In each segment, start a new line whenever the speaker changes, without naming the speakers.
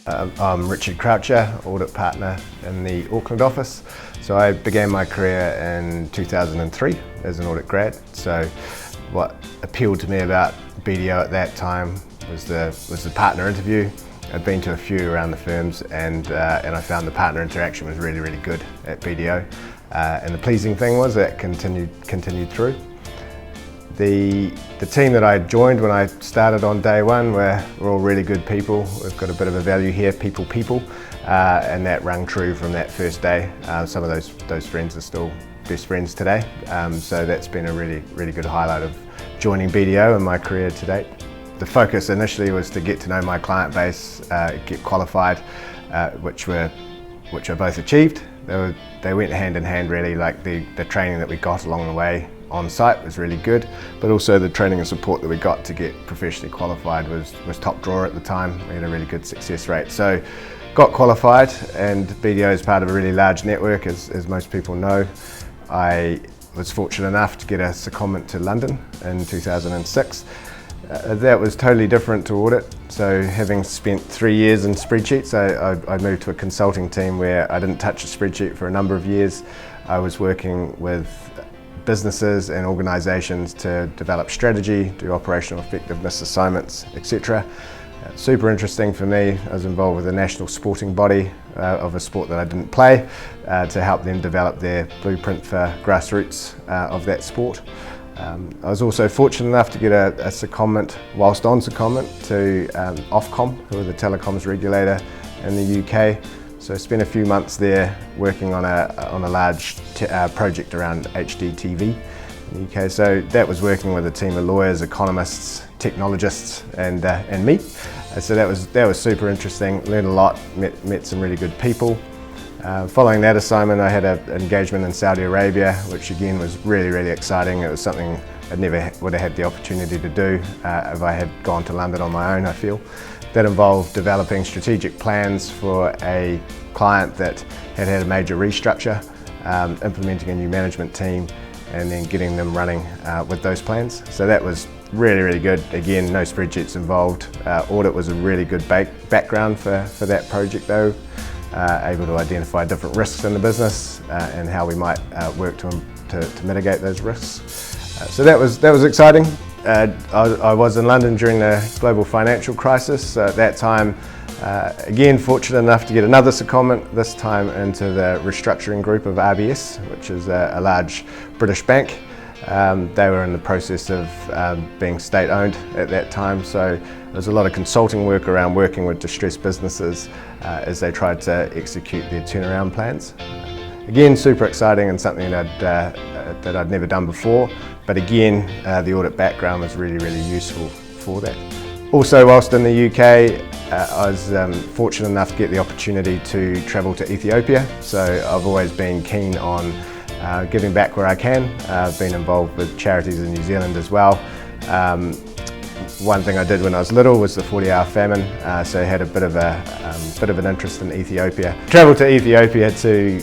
I'm Richard Croucher, audit partner in the Auckland office. So I began my career in 2003 as an audit grad. So what appealed to me about BDO at that time was the partner interview. I'd been to a few around the firms and I found the partner interaction was really good at BDO. And the pleasing thing was that continued through. The team that I joined when I started on day one we're all really good people. We've got a bit of a value here, people, and that rung true from that first day. Some of those friends are still best friends today. So that's been a really good highlight of joining BDO in my career to date. The focus initially was to get to know my client base, get qualified, which I both achieved. They went hand in hand really, like the training that we got along the way on site was really good, but also the training and support that we got to get professionally qualified was top drawer at the time. We had a really good success rate. So got qualified, and BDO is part of a really large network, as most people know. I was fortunate enough to get a secondment to London in 2006. That was totally different to audit. So having spent 3 years in spreadsheets, I moved to a consulting team where I didn't touch a spreadsheet for a number of years. I was working with businesses and organisations to develop strategy, do operational effectiveness assignments, etc. Super interesting for me. I was involved with a national sporting body of a sport that I didn't play to help them develop their blueprint for grassroots of that sport. I was also fortunate enough to get a secondment, whilst on secondment, to Ofcom, who are the telecoms regulator in the UK. So I spent a few months there working on a large project around HDTV in the UK. So that was working with a team of lawyers, economists, technologists, and me. So that was super interesting. Learned a lot, met some really good people. Following that assignment, I had an engagement in Saudi Arabia, which again was really exciting. It was something I never would have had the opportunity to do if I had gone to London on my own, I feel. That involved developing strategic plans for a client that had a major restructure, implementing a new management team, and then getting them running with those plans. So that was really good. Again, no spreadsheets involved. Audit was a really good background for that project though. Able to identify different risks in the business and how we might work to mitigate those risks. So that was exciting. I was in London during the global financial crisis. At that time, again, fortunate enough to get another secondment, this time into the restructuring group of RBS, which is a large British bank. They were in the process of being state-owned at that time, so there was a lot of consulting work around working with distressed businesses as they tried to execute their turnaround plans. Again, super exciting and something that I'd never done before, but again, the audit background was really useful for that. Also, whilst in the UK, I was fortunate enough to get the opportunity to travel to Ethiopia, so I've always been keen on giving back where I can. I've been involved with charities in New Zealand as well. One thing I did when I was little was the 40-hour famine, so I had a bit of an interest in Ethiopia. Travelled to Ethiopia to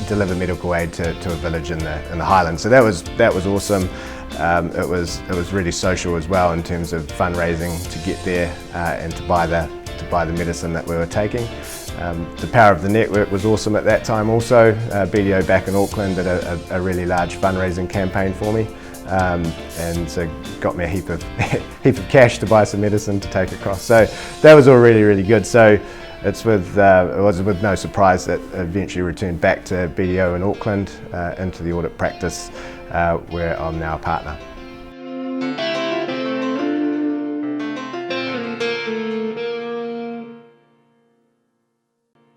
deliver medical aid to a village in the highlands. So that was awesome. It was really social as well in terms of fundraising to get there and to buy the medicine that we were taking. The power of the network was awesome at that time also. BDO back in Auckland did a really large fundraising campaign for me, and so got me a heap of cash to buy some medicine to take across. So that was all really good. So it was with no surprise that I eventually returned back to BDO in Auckland into the audit practice where I'm now a partner.